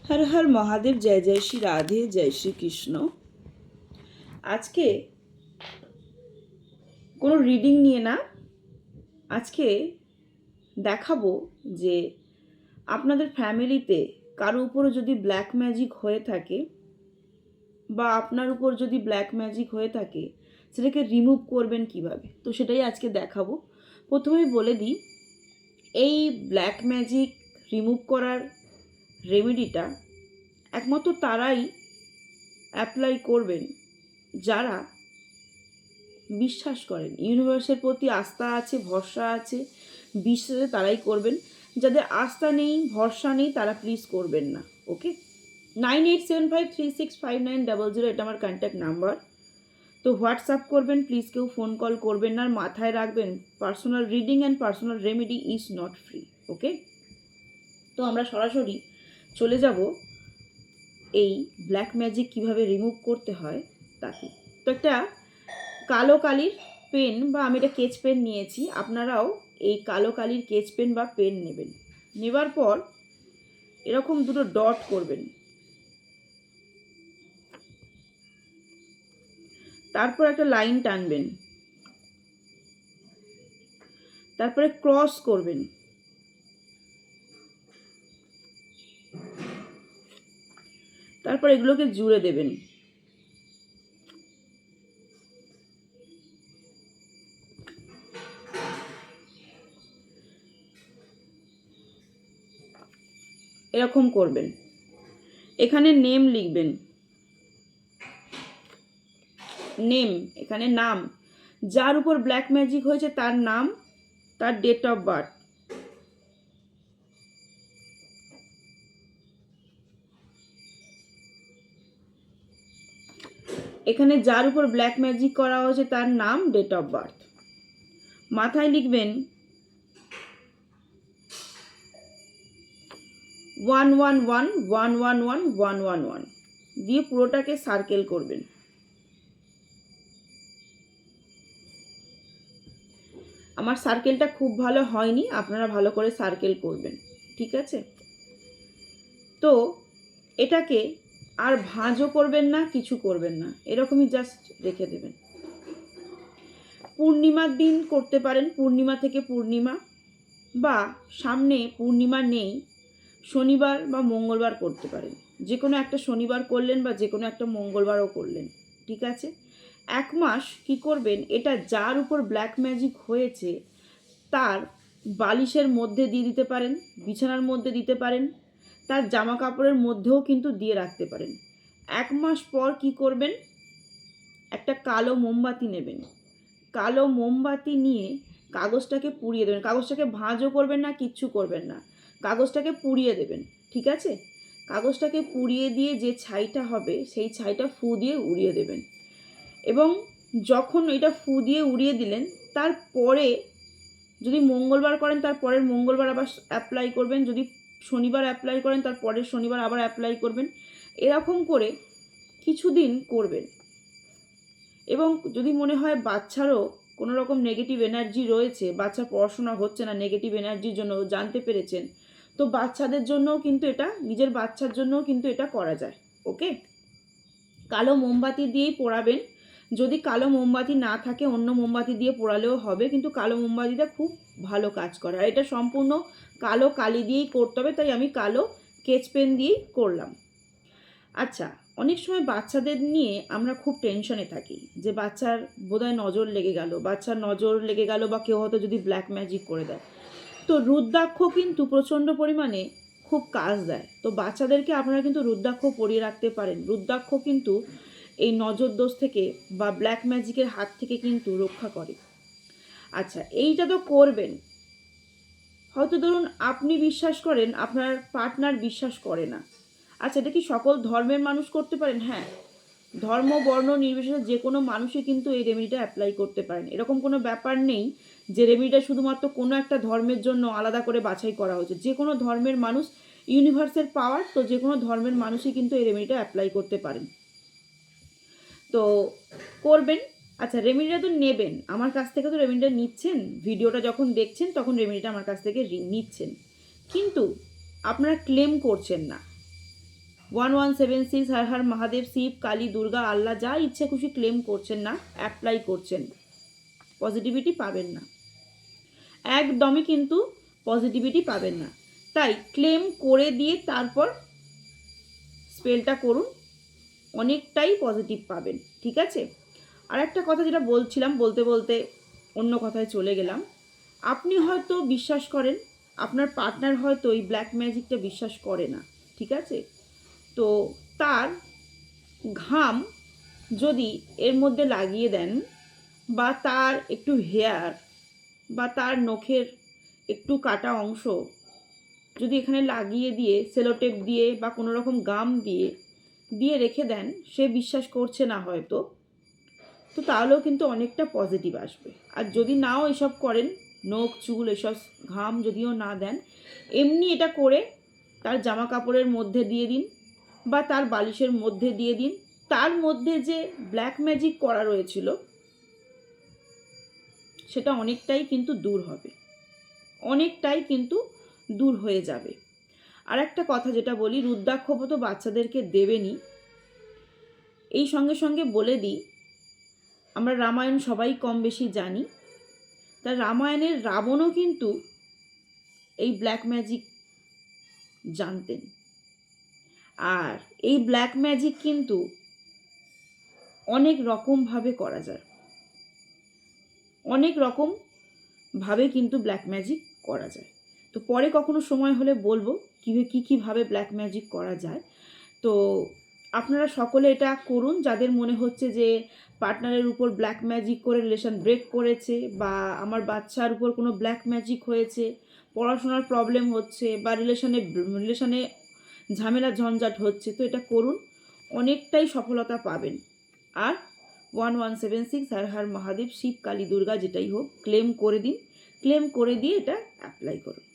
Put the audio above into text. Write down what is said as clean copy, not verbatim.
হর হর মহাদেব, জয় জয় শ্রী রাধে, জয় শ্রীকৃষ্ণ। আজকে কোনো রিডিং নিয়ে না, আজকে দেখাবো যে আপনাদের ফ্যামিলিতে কারো উপরে যদি ব্ল্যাক ম্যাজিক হয়ে থাকে বা আপনার উপর যদি ব্ল্যাক ম্যাজিক হয়ে থাকে সেটাকে রিমুভ করবেন কিভাবে, তো সেটাই আজকে দেখাবো। প্রথমেই বলে দিই, এই ব্ল্যাক ম্যাজিক রিমুভ করার রেমেডিটা একমাত্র তারাই অ্যাপ্লাই করবেন যারা বিশ্বাস করেন, ইউনিভার্সের প্রতি আস্থা আছে, ভরসা আছে, বিশ্বাসে তারাই করবেন। যাদের আস্থা নেই, ভরসা নেই, তারা প্লিজ করবেন না। ওকে, 9875365900 এটা আমার কন্ট্যাক্ট নাম্বার। তো হোয়াটসঅ্যাপ করবেন প্লিজ, কেউ ফোন কল করবেন না। আর মাথায় রাখবেন, personal reading and personal remedy is not free. Okay, তো আমরা সরাসরি চলে যাব এই ব্ল্যাক ম্যাজিক কিভাবে রিমুভ করতে হয় তাকে। তো একটা কালো কালির পেন বা আমি এটা স্কেচ পেন নিয়েছি, আপনারাও এই কালো কালির স্কেচ পেন বা পেন নেবেন। নেবার পর এরকম দুটো ডট করবেন, তারপর একটা লাইন টানবেন, তারপরে ক্রস করবেন, তারপর এগুলোকে জুড়ে দেবেন। এরকম করবেন। এখানে নেম লিখবেন, নেম, এখানে নাম, যার উপর ব্ল্যাক ম্যাজিক হয়েছে তার নাম, তার ডেট অফ বার্থ। এখানে যার উপর ব্ল্যাক ম্যাজিক করা হয়েছে তার নাম, ডেট অফ বার্থ। মাথায় লিখবেন 1111111 দিয়ে পুরোটাকে সার্কেল করবেন। আমার সার্কেলটা খুব ভালো হয়নি, আপনারা ভালো করে সার্কেল করবেন, ঠিক আছে? তো এটাকে আর ভাঁজও করবেন না, কিছু করবেন না, এরকমই জাস্ট রেখে দেবেন। পূর্ণিমার দিন করতে পারেন, পূর্ণিমা থেকে পূর্ণিমা, বা সামনে পূর্ণিমা নেই, শনিবার বা মঙ্গলবার করতে পারেন। যে কোনো একটা শনিবার করলেন বা যে কোনো একটা মঙ্গলবারও করলেন, ঠিক আছে? 1 মাস কি করবেন, এটা যার উপর ব্ল্যাক ম্যাজিক হয়েছে তার বালিশের মধ্যে দিয়ে দিতে পারেন, বিছানার মধ্যে দিতে পারেন, তার জামা কাপড়ের মধ্যেও কিন্তু দিয়ে রাখতে পারেন। 1 মাস পর কি করবেন, একটা কালো মোমবাতি নেবেন, কালো মোমবাতি নিয়ে কাগজটাকে পুড়িয়ে দেবেন। কাগজটাকে ভাঁজও করবেন না, কিচ্ছু করবেন না, কাগজটাকে পুড়িয়ে দেবেন, ঠিক আছে? কাগজটাকে পুড়িয়ে দিয়ে যে ছাইটা হবে সেই ছাইটা ফু দিয়ে উড়িয়ে দেবেন। এবং যখন এটা ফু দিয়ে উড়িয়ে দিলেন, তারপরে যদি মঙ্গলবার করেন তার পরের মঙ্গলবার আবার অ্যাপ্লাই করবেন, যদি শনিবার অ্যাপ্লাই করেন তার পরের শনিবার আবার অ্যাপ্লাই করবেন। এরকম করে কিছুদিন করবেন। এবং যদি মনে হয় বাচ্চারও কোনো রকম নেগেটিভ এনার্জি রয়েছে, বাচ্চার পড়াশোনা হচ্ছে না নেগেটিভ এনার্জির জন্য, জানতে পেরেছেন, তো বাচ্চাদের জন্যও কিন্তু এটা, নিজের বাচ্চার জন্যও কিন্তু এটা করা যায়। ওকে, কালো মোমবাতি দিয়েই পোড়াবেন। যদি কালো মোমবাতি না থাকে অন্য মোমবাতি দিয়ে পোড়ালেও হবে, কিন্তু কালো মোমবাতিটা খুব ভালো কাজ করে। আর এটা সম্পূর্ণ কালো কালি দিয়েই করতে হবে, তাই আমি কালো স্কেচ পেন দিয়েই করলাম। আচ্ছা, অনেক সময় বাচ্চাদের নিয়ে আমরা খুব টেনশনে থাকি যে বাচ্চার বোধহয় নজর লেগে গেল, বাচ্চার নজর লেগে গেল, বা কেউ হয়তো যদি ব্ল্যাক ম্যাজিক করে দেয়। তো রুদ্রাক্ষ কিন্তু প্রচণ্ড পরিমাণে খুব কাজ দেয়। তো বাচ্চাদেরকে আপনারা কিন্তু রুদ্রাক্ষ পরিয়ে রাখতে পারেন। রুদ্রাক্ষ কিন্তু এই নজর দোষ থেকে বা ব্ল্যাক ম্যাজিকের হাত থেকে কিন্তু রক্ষা করে। আচ্ছা, এইটা তো করবেন। হয়তো ধরুন আপনি বিশ্বাস করেন, আপনার পার্টনার বিশ্বাস করে না। আচ্ছা, এটা কি সকল ধর্মের মানুষ করতে পারেন? হ্যাঁ, ধর্ম বর্ণ নির্বিশেষে যে কোনো মানুষই কিন্তু এই রেমেডিটা অ্যাপ্লাই করতে পারেন। এরকম কোনো ব্যাপার নেই যে রেমেডিটা শুধুমাত্র কোনো একটা ধর্মের জন্য আলাদা করে বাছাই করা হয়েছে। যে কোনো ধর্মের মানুষ, ইউনিভার্সের পাওয়ার, তো যে কোনো ধর্মের মানুষই কিন্তু এই রেমেডিটা অ্যাপ্লাই করতে পারেন। তো করবেন। আচ্ছা, রেমেডিটা তো নেবেন, আমার কাছ থেকে তো রেমেডিটা নিচ্ছেন, ভিডিওটা যখন দেখছেন তখন রেমেডিটা আমার কাছ থেকে নিচ্ছেন, কিন্তু আপনারা ক্লেম করছেন না। 1176 হর হর মহাদেব, শিব, কালী, দুর্গা, আল্লাহ, যা ইচ্ছে খুশি ক্লেম করছেন না, অ্যাপ্লাই করছেন, পজিটিভিটি পাবেন না, একদমই কিন্তু পজিটিভিটি পাবেন না। তাই ক্লেম করে দিয়ে তারপর স্পেলটা করুন, অনেকটাই পজিটিভ পাবেন। ঠিক আছে? আর একটা কথা যেটা বলছিলাম, বলতে বলতে অন্য কথায় চলে গেলাম। আপনি হয়তো বিশ্বাস করেন, আপনার পার্টনার হয়তো এই ব্ল্যাক ম্যাজিকটা বিশ্বাস করে না। ঠিক আছে? তো তার ঘাম যদি এর মধ্যে লাগিয়ে দেন, বা তার একটু হেয়ার বা তার নখের একটু কাটা অংশ যদি এখানে লাগিয়ে দিয়ে সেলোটেপ দিয়ে বা কোনো রকম গাম দিয়ে দিয়ে রেখে দেন, সে বিশ্বাস করছে না হয়তো, তো তাহলেও কিন্তু অনেকটা পজিটিভ আসবে। আর যদি নাও এসব করেন, নখ চুল এসব ঘাম যদিও না দেন, এমনি এটা করে তার জামা কাপড়ের মধ্যে দিয়ে দিন বা তার বালিশের মধ্যে দিয়ে দিন, তার মধ্যে যে ব্ল্যাক ম্যাজিক করা রয়েছিল সেটা অনেকটাই কিন্তু দূর হবে, অনেকটাই কিন্তু দূর হয়ে যাবে। আর একটা কথা যেটা বলি, রুদ্রাক্ষ তো বাচ্চাদেরকে দেবেনই। এই সঙ্গে সঙ্গে বলে দিই, আমরা রামায়ণ সবাই কম বেশি জানি, তা রামায়ণের রাবণও কিন্তু এই ব্ল্যাক ম্যাজিক জানতেন। আর এই ব্ল্যাক ম্যাজিক কিন্তু অনেক রকমভাবে করা যায়, অনেক রকমভাবে কিন্তু ব্ল্যাক ম্যাজিক করা যায়। তো পরে কখনো সময় হলে বলবো কীভাবে ব্ল্যাক ম্যাজিক করা যায়। তো আপনারা সকলে এটা করুন, যাদের মনে হচ্ছে যে পার্টনারের উপর ব্ল্যাক ম্যাজিক করে রিলেশন ব্রেক করেছে, বা আমার বাচ্চার উপর কোনো ব্ল্যাক ম্যাজিক হয়েছে, পড়াশোনার প্রবলেম হচ্ছে, বা রিলেশনে ঝামেলা ঝঞ্ঝাট হচ্ছে, তো এটা করুন, অনেকটাই সফলতা পাবেন। আর 1176 হর হর মহাদেব, শিব, কালী, দুর্গা, যেটাই হোক ক্লেম করে দিন, ক্লেম করে দিয়ে এটা অ্যাপ্লাই করুন।